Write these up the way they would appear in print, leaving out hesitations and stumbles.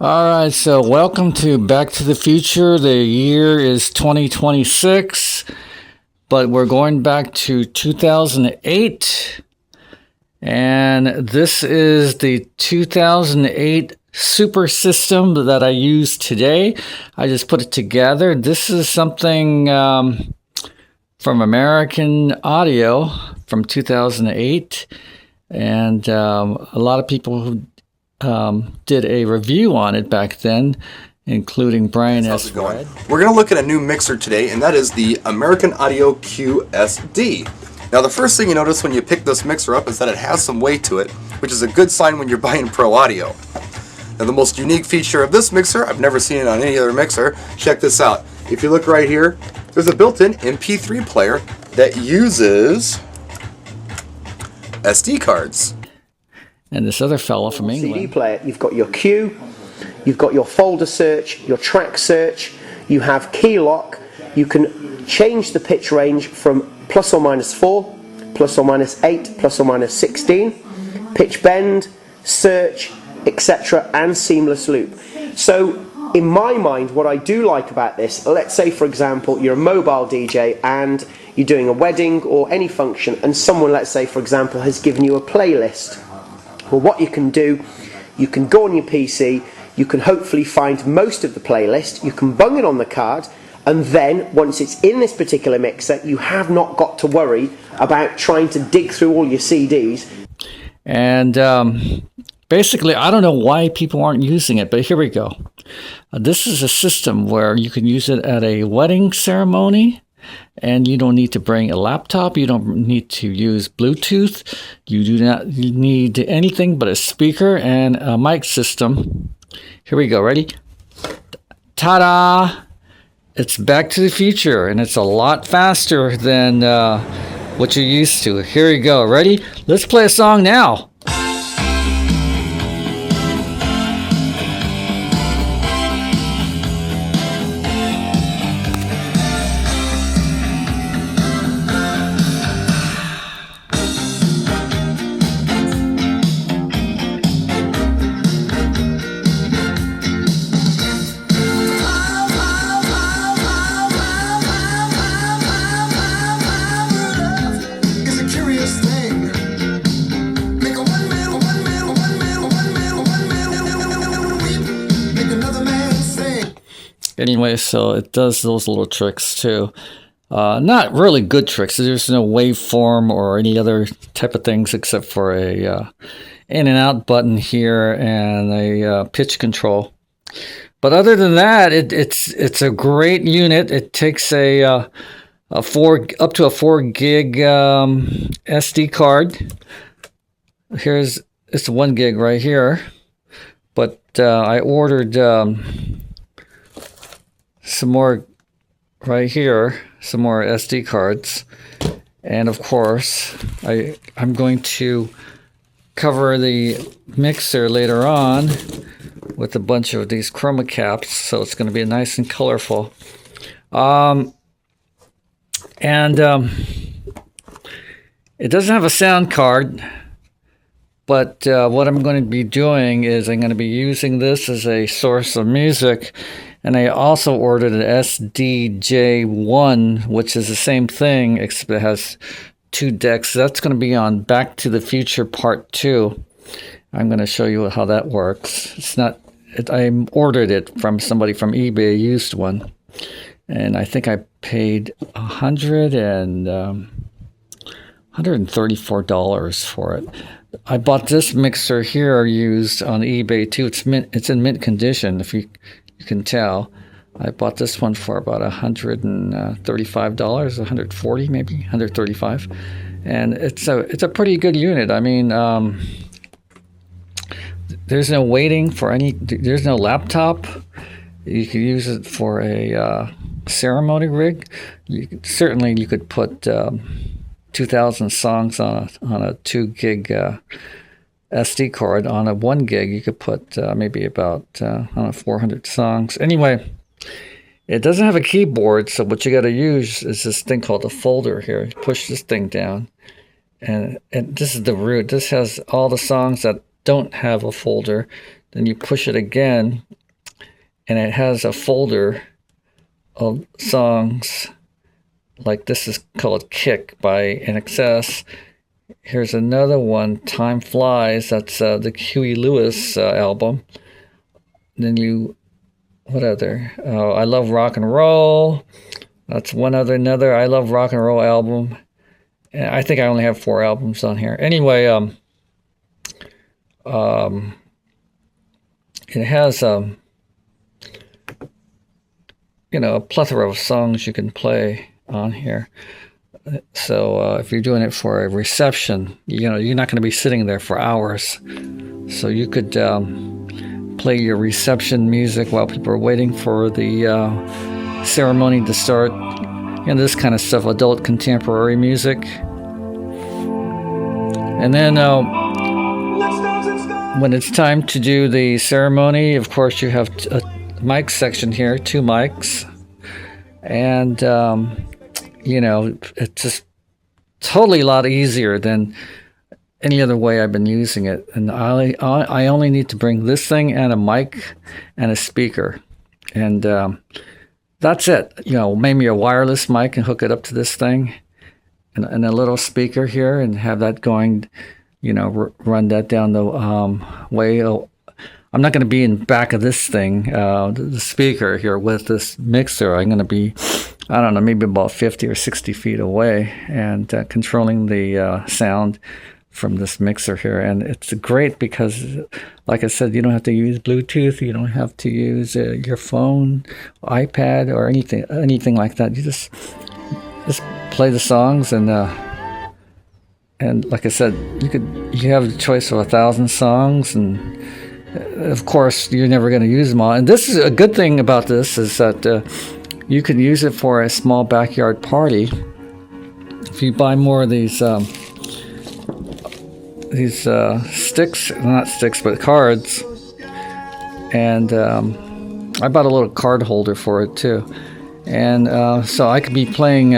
All right, so welcome to Back to the Future. The year is 2026, but we're going back to 2008. And this is the 2008 Super System that I use today. I just put it together. This is something from American Audio from 2008. And a lot of people who did a review on it back then, including Brian S. Red. We're going to look at a new mixer today, and that is the American Audio QSD. Now, the first thing you notice when you pick this mixer up is that it has some weight to it, which is a good sign when you're buying pro audio. Now, the most unique feature of this mixer, I've never seen it on any other mixer. Check this out. If you look right here, there's a built-in MP3 player that uses SD cards. And this other fellow from England. CD player, you've got your Q, you've got your folder search, your track search, you have key lock, you can change the pitch range from plus or minus 4, plus or minus 8, plus or minus 16, pitch bend, search, etc., and seamless loop. So in my mind, what I do like about this, let's say for example you're a mobile DJ and you're doing a wedding or any function, and someone, let's say for example, has given you a playlist. Well, what you can do, you can go on your PC, you can hopefully find most of the playlist, you can bung it on the card, and then once it's in this particular mixer, you have not got to worry about trying to dig through all your CDs. And basically, I don't know why people aren't using it, but here we go. This is a system where you can use it at a wedding ceremony. And you don't need to bring a laptop. You don't need to use Bluetooth. You do not need anything but a speaker and a mic system. Here we go. Ready? Ta-da! It's Back to the Future, and it's a lot faster than what you're used to. Here we go. Ready? Let's play a song now. Anyway, so it does those little tricks too. Not really good tricks. There's no waveform or any other type of things except for a in and out button here and a pitch control. But other than that, it's a great unit. It takes up to a 4 gig SD card. It's 1 gig right here, but I ordered some more right here, some more SD cards, and of course I'm going to cover the mixer later on with a bunch of these chroma caps, so it's going to be nice and colorful. It doesn't have a sound card, but what I'm going to be doing is I'm going to be using this as a source of music. And I also ordered an SDJ1, which is the same thing, except it has 2 decks. That's going to be on Back to the Future Part 2. I'm going to show you how that works. I ordered it from somebody from eBay, a used one. And I think I paid $134 for it. I bought this mixer here used on eBay too. It's in mint condition, if you can tell. I bought this one for about $135, $140 maybe, $135, and it's a pretty good unit. I mean, there's no waiting for there's no laptop. You could use it for a ceremony rig. You could put 2,000 songs on a 2 gig SD card. On a 1 gig, you could put maybe about 400 songs. Anyway, it doesn't have a keyboard, so what you got to use is this thing called a folder here. You push this thing down, and this is the root. This has all the songs that don't have a folder. then you push it again, and it has a folder of songs. Like this is called Kick by NXS. Here's another one, Time Flies. That's the Huey Lewis album. Then what other? I Love Rock and Roll. That's another I Love Rock and Roll album. And I think I only have 4 albums on here. Anyway, it has a plethora of songs you can play on here. So if you're doing it for a reception, you're not going to be sitting there for hours. So you could play your reception music while people are waiting for the ceremony to start. This kind of stuff, adult contemporary music. And then when it's time to do the ceremony, of course, you have a mic section here, 2 mics. And, it's just totally a lot easier than any other way I've been using it. And I only need to bring this thing and a mic and a speaker. And that's it. Maybe a wireless mic and hook it up to this thing and a little speaker here and have that going, run that down the way. I'm not going to be in back of this thing, the speaker here with this mixer. I'm going to be, I don't know, maybe about 50 or 60 feet away and controlling the sound from this mixer here. And it's great because, like I said, you don't have to use Bluetooth. You don't have to use your phone, iPad, or anything like that. You just play the songs and like I said, you have the choice of 1,000 songs, and of course you're never going to use them all. And this is a good thing about this is that you can use it for a small backyard party. If you buy more of these sticks, not sticks, but cards, and I bought a little card holder for it too. And so I could be playing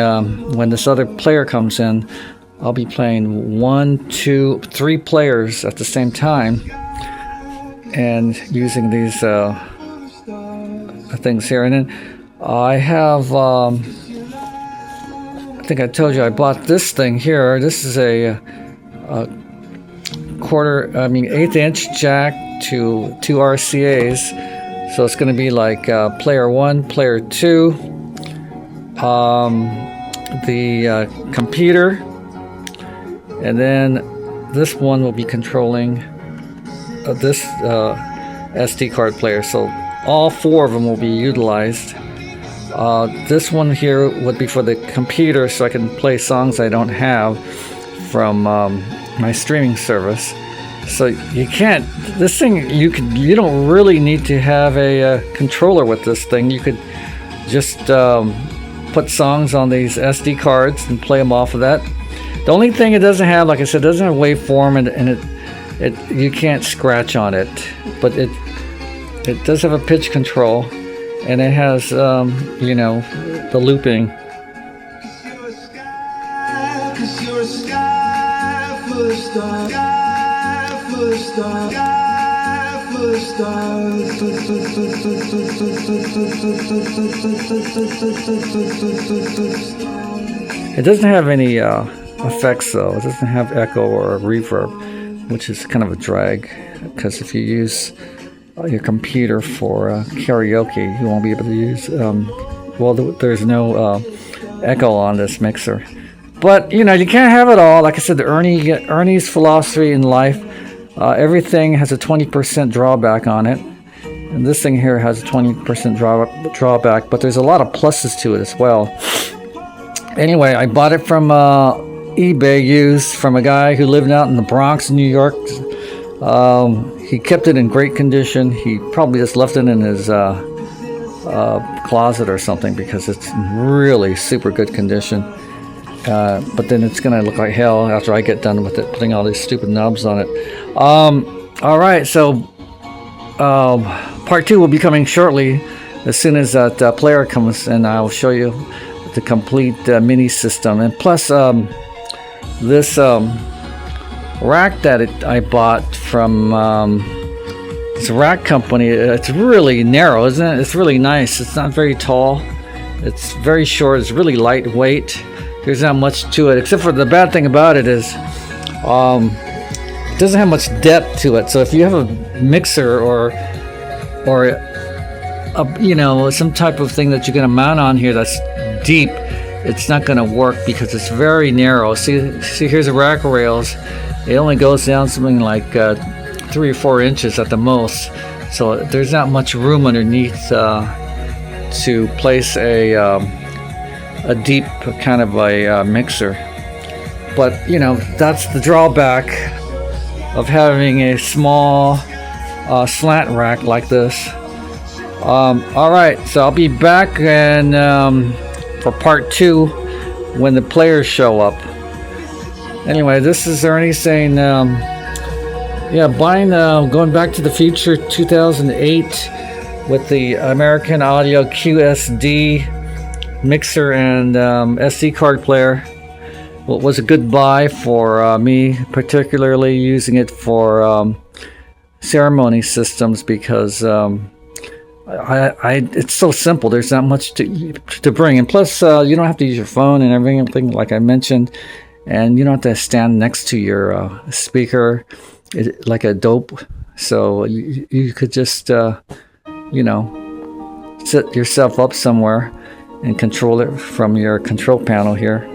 when this other player comes in. I'll be playing 1, 2, 3 players at the same time, and using these things here. And then I have, I think I told you I bought this thing here. This is a 1/8 inch jack to 2 RCAs. So it's going to be like player 1, player 2, the computer, and then this one will be controlling this SD card player. So all 4 of them will be utilized. This one here would be for the computer, so I can play songs I don't have from my streaming service. So you can't, this thing, you don't really need to have a controller with this thing. You could just put songs on these SD cards and play them off of that. The only thing it doesn't have, like I said, it doesn't have waveform, and it you can't scratch on it, but it does have a pitch control, and it has the looping. It doesn't have any effects though. It doesn't have echo or reverb, which is kind of a drag, because if you use your computer for karaoke, you won't be able to use there's no echo on this mixer. But you can't have it all. Like I said, Ernie's philosophy in life, everything has a 20% drawback on it, and this thing here has a 20% drawback, but there's a lot of pluses to it as well. Anyway, I bought it from eBay used from a guy who lived out in the Bronx, New York. He kept it in great condition. He probably just left it in his closet or something, because it's in really super good condition. But then it's going to look like hell after I get done with it, putting all these stupid knobs on it. All right, so part 2 will be coming shortly. As soon as that player comes in, I'll show you the complete mini system. And plus, this rack that I bought from It's a rack company. It's really narrow, isn't it? It's really nice. It's not very tall. It's very short. It's really lightweight. There's not much to it, except for the bad thing about it is it doesn't have much depth to it. So if you have a mixer or some type of thing that you're going to mount on here that's deep, it's not going to work because it's very narrow. See, here's the rack rails. It only goes down something like 3 or 4 inches at the most. So there's not much room underneath to place a deep kind of a mixer. But that's the drawback of having a small slant rack like this. All right, so I'll be back and for part 2 when the players show up. Anyway, this is Ernie saying, buying Going Back to the Future 2008 with the American Audio QSD mixer and SD card player. Well, it was a good buy for me, particularly using it for ceremony systems because it's so simple. There's not much to bring, and plus you don't have to use your phone and everything like I mentioned, and you don't have to stand next to your speaker like a dope. So you could just set yourself up somewhere and control it from your control panel here.